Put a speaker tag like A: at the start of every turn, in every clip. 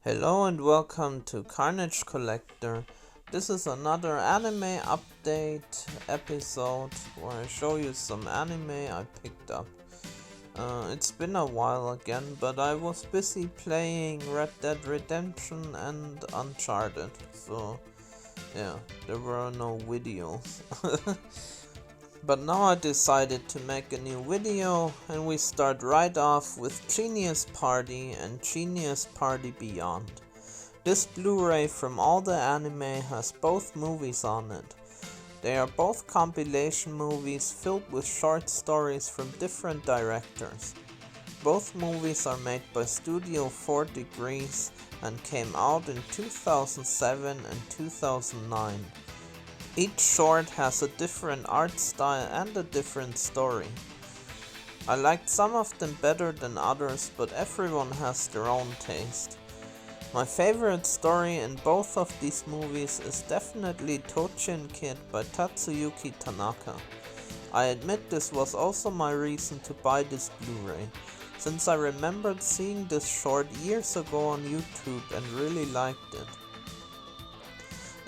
A: Hello and welcome to Carnage Collector. This is another anime update episode where I show you some anime I picked up. It's been a while again, but I was busy playing Red Dead Redemption and Uncharted, so yeah, there were no videos. But now I decided to make a new video, and we start right off with Genius Party and Genius Party Beyond. This Blu-ray from all the anime has both movies on it. They are both compilation movies filled with short stories from different directors. Both movies are made by Studio 4 Degrees and came out in 2007 and 2009. Each short has a different art style and a different story. I liked some of them better than others, but everyone has their own taste. My favorite story in both of these movies is definitely Touching Kid by Tatsuyuki Tanaka. I admit this was also my reason to buy this Blu-ray, since I remembered seeing this short years ago on YouTube and really liked it.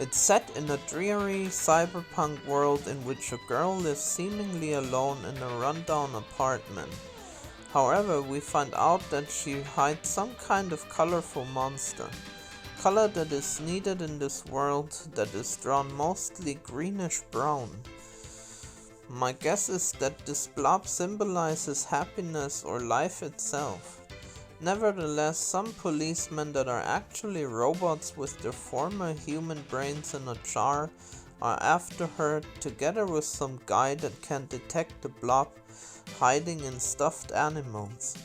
A: It's set in a dreary cyberpunk world in which a girl lives seemingly alone in a rundown apartment. However, we find out that she hides some kind of colorful monster. Color that is needed in this world that is drawn mostly greenish brown. My guess is that this blob symbolizes happiness or life itself. Nevertheless, some policemen that are actually robots with their former human brains in a jar are after her, together with some guy that can detect the blob hiding in stuffed animals.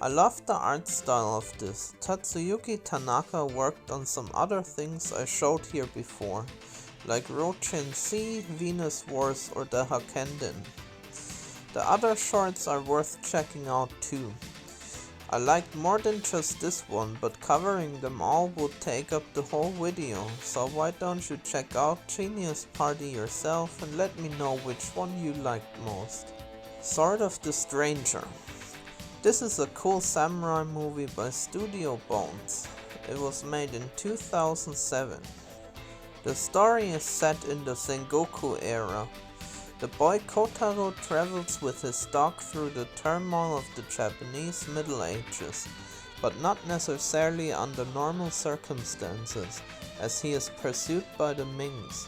A: I love the art style of this. Tatsuyuki Tanaka worked on some other things I showed here before, like Rochin C, Venus Wars or the Hakenden. The other shorts are worth checking out too. I liked more than just this one, but covering them all would take up the whole video, so why don't you check out Genius Party yourself and let me know which one you liked most. Sword of the Stranger. This is a cool samurai movie by Studio Bones. It was made in 2007. The story is set in the Sengoku era. The boy Kotaro travels with his dog through the turmoil of the Japanese Middle Ages, but not necessarily under normal circumstances, as he is pursued by the Mings.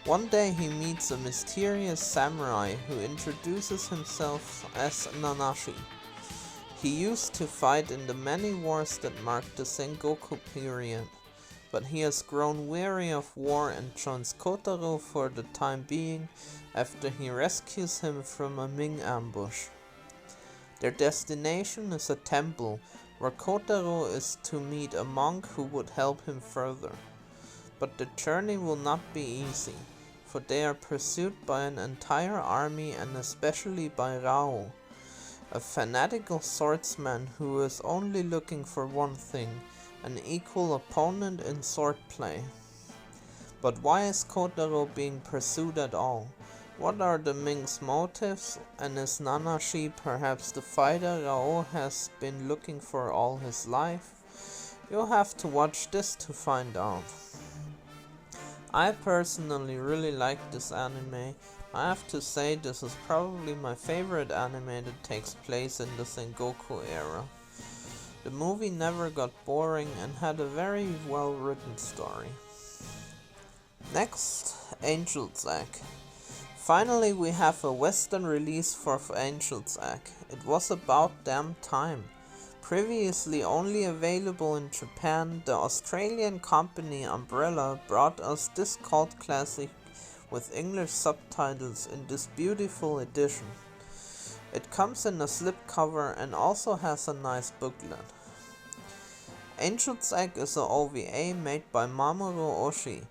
A: One day he meets a mysterious samurai who introduces himself as Nanashi. He used to fight in the many wars that marked the Sengoku period, but he has grown weary of war and joins Kotaro for the time being after he rescues him from a Ming ambush. Their destination is a temple where Kotaro is to meet a monk who would help him further. But the journey will not be easy, for they are pursued by an entire army and especially by Rao, a fanatical swordsman who is only looking for one thing: an equal opponent in swordplay. But why is Kotaro being pursued at all? What are the Ming's motives, and is Nanashi perhaps the fighter Rao has been looking for all his life? You'll have to watch this to find out. I personally really like this anime. I have to say this is probably my favorite anime that takes place in the Sengoku era. The movie never got boring and had a very well written story. Next, Angel's Egg. Finally, we have a Western release for Angel's Egg. It was about damn time. Previously only available in Japan, the Australian company Umbrella brought us this cult classic with English subtitles in this beautiful edition. It comes in a slipcover and also has a nice booklet. Angel's Egg is an OVA made by Mamoru Oshii,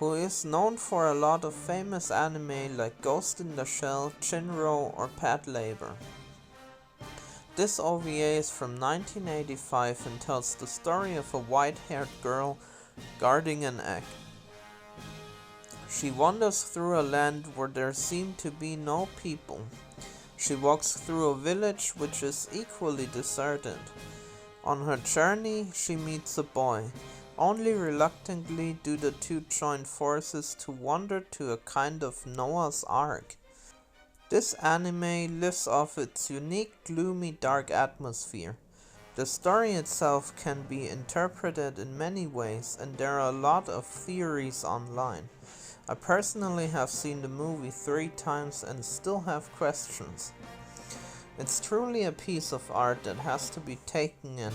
A: who is known for a lot of famous anime like Ghost in the Shell, Shinro or Patlabor. This OVA is from 1985 and tells the story of a white-haired girl guarding an egg. She wanders through a land where there seem to be no people. She walks through a village which is equally deserted. On her journey, she meets a boy. Only reluctantly do the two join forces to wander to a kind of Noah's Ark. This anime lives off its unique, gloomy, dark atmosphere. The story itself can be interpreted in many ways, and there are a lot of theories online. I personally have seen the movie 3 times and still have questions. It's truly a piece of art that has to be taken in.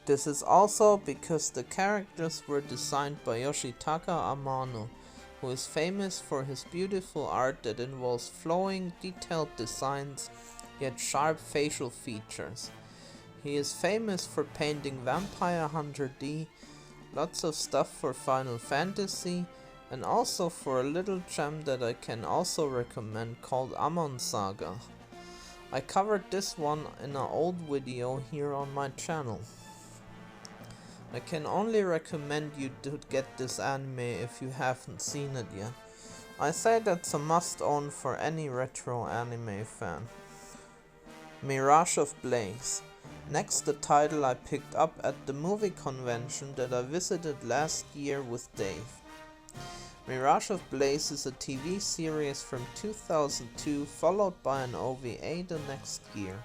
A: This is also because the characters were designed by Yoshitaka Amano, who is famous for his beautiful art that involves flowing, detailed designs, yet sharp facial features. He is famous for painting Vampire Hunter D, lots of stuff for Final Fantasy, and also for a little gem that I can also recommend called Amon Saga. I covered this one in an old video here on my channel. I can only recommend you to get this anime if you haven't seen it yet. I say that's a must own for any retro anime fan. Mirage of Blaze. Next, the title I picked up at the movie convention that I visited last year with Dave. Mirage of Blaze is a TV series from 2002 followed by an OVA the next year.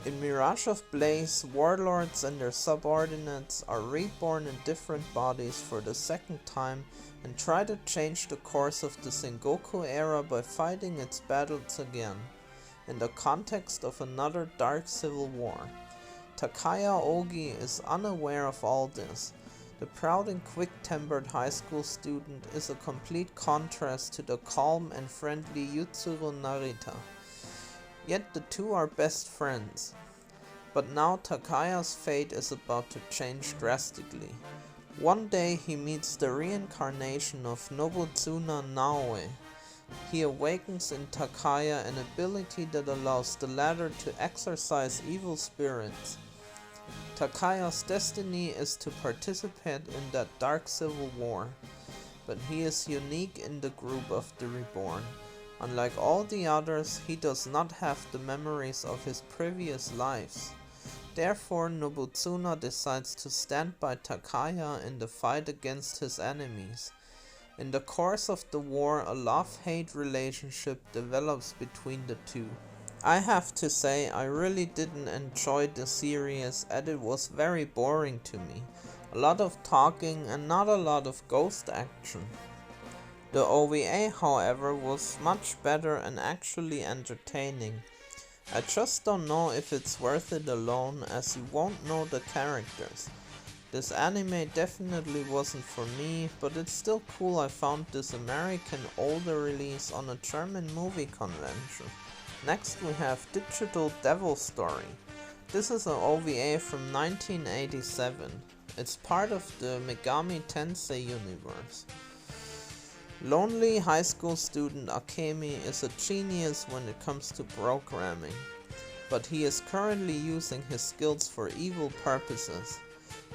A: In Mirage of Blaze, warlords and their subordinates are reborn in different bodies for the second time and try to change the course of the Sengoku era by fighting its battles again, in the context of another dark civil war. Takaya Ogi is unaware of all this. The proud and quick-tempered high school student is a complete contrast to the calm and friendly Yutsuro Narita. Yet the two are best friends. But now Takaya's fate is about to change drastically. One day he meets the reincarnation of Nobutsuna Naoe. He awakens in Takaya an ability that allows the latter to exorcise evil spirits. Takaya's destiny is to participate in that dark civil war, but he is unique in the group of the reborn. Unlike all the others, he does not have the memories of his previous lives. Therefore, Nobutsuna decides to stand by Takaya in the fight against his enemies. In the course of the war, a love-hate relationship develops between the two. I have to say, I really didn't enjoy the series as it was very boring to me. A lot of talking and not a lot of ghost action. The OVA, however, was much better and actually entertaining. I just don't know if it's worth it alone, as you won't know the characters. This anime definitely wasn't for me, but it's still cool I found this American older release on a German movie convention. Next we have Digital Devil Story. This is an OVA from 1987. It's part of the Megami Tensei universe. Lonely high school student Akemi is a genius when it comes to programming, but he is currently using his skills for evil purposes.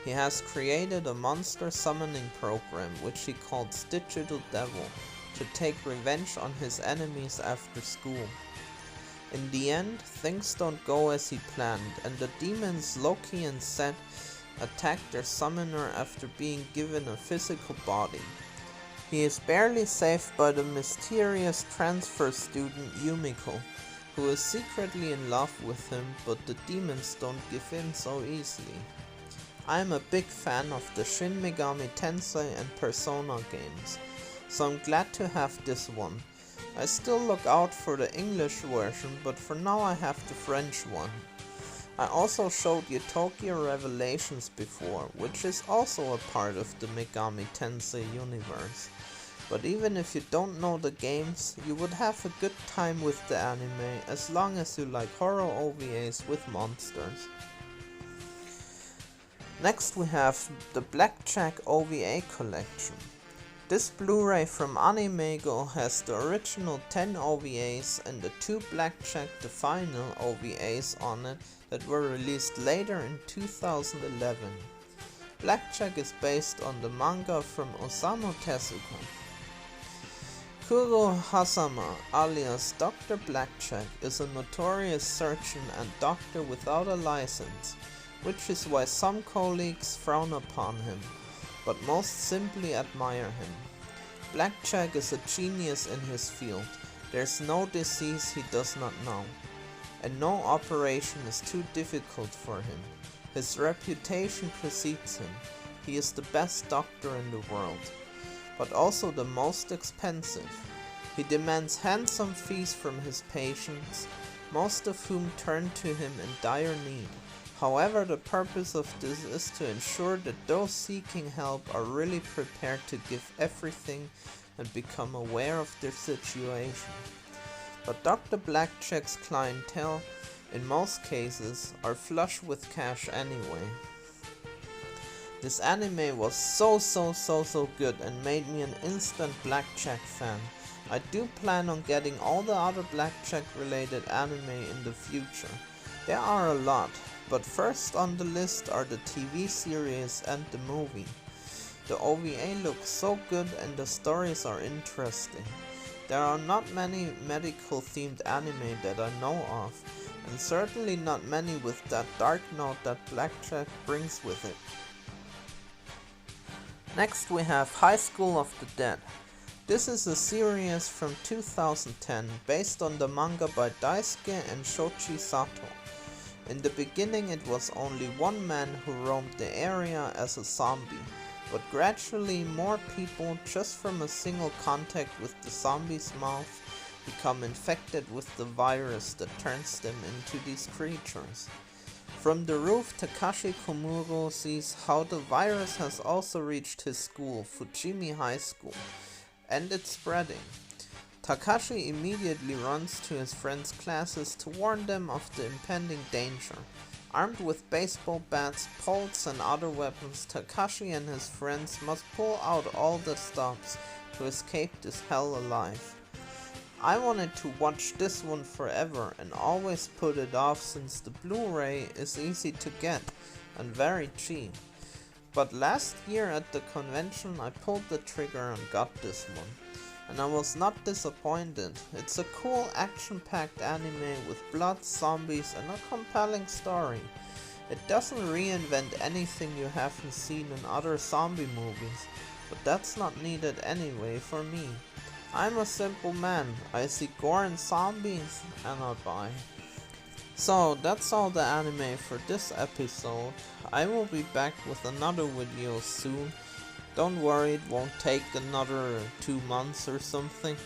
A: He has created a monster summoning program which he calls Digital Devil to take revenge on his enemies after school. In the end, things don't go as he planned, and the demons Loki and Set attack their summoner after being given a physical body. He is barely saved by the mysterious transfer student Yumiko, who is secretly in love with him, but the demons don't give in so easily. I am a big fan of the Shin Megami Tensei and Persona games, so I'm glad to have this one. I still look out for the English version, but for now I have the French one. I also showed you Tokyo Revelations before, which is also a part of the Megami Tensei universe. But even if you don't know the games, you would have a good time with the anime as long as you like horror OVAs with monsters. Next we have the Blackjack OVA collection. This Blu-ray from Animego has the original 10 OVAs and the 2 Blackjack the Final OVAs on it that were released later in 2011. Blackjack is based on the manga from Osamu Tezuka. Kuro Hasama, alias Dr. Blackjack, is a notorious surgeon and doctor without a license. which is why some colleagues frown upon him, but most simply admire him. Blackjack is a genius in his field. There's no disease he does not know, and no operation is too difficult for him. His reputation precedes him. He is the best doctor in the world, but also the most expensive. He demands handsome fees from his patients, most of whom turn to him in dire need. However, the purpose of this is to ensure that those seeking help are really prepared to give everything and become aware of their situation. But Dr. Blackjack's clientele, in most cases, are flush with cash anyway. This anime was so good and made me an instant Blackjack fan. I do plan on getting all the other Blackjack related anime in the future. There are a lot, but first on the list are the TV series and the movie. The OVA looks so good and the stories are interesting. There are not many medical themed anime that I know of, and certainly not many with that dark note that Blackjack brings with it. Next we have High School of the Dead. This is a series from 2010 based on the manga by Daisuke and Shoji Sato. In the beginning it was only one man who roamed the area as a zombie, but gradually more people just from a single contact with the zombie's mouth become infected with the virus that turns them into these creatures. From the roof, Takashi Komuro sees how the virus has also reached his school, Fujimi High School, and it's spreading. Takashi immediately runs to his friends' classes to warn them of the impending danger. Armed with baseball bats, poles and other weapons, Takashi and his friends must pull out all the stops to escape this hell alive. I wanted to watch this one forever and always put it off since the Blu-ray is easy to get and very cheap. But last year at the convention I pulled the trigger and got this one. And I was not disappointed. It's a cool action-packed anime with blood, zombies and a compelling story. It doesn't reinvent anything you haven't seen in other zombie movies, but that's not needed anyway for me. I'm a simple man, I see gore and zombies and I buy. So that's all the anime for this episode. I will be back with another video soon. Don't worry, it won't take another 2 months or something.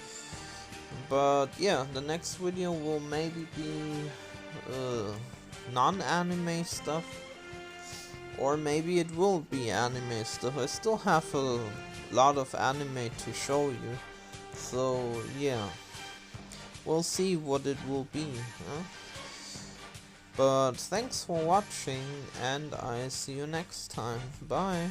A: But yeah, the next video will maybe be non-anime stuff. Or maybe it will be anime stuff. I still have a lot of anime to show you. So yeah, we'll see what it will be. Huh? But thanks for watching and I see you next time. Bye.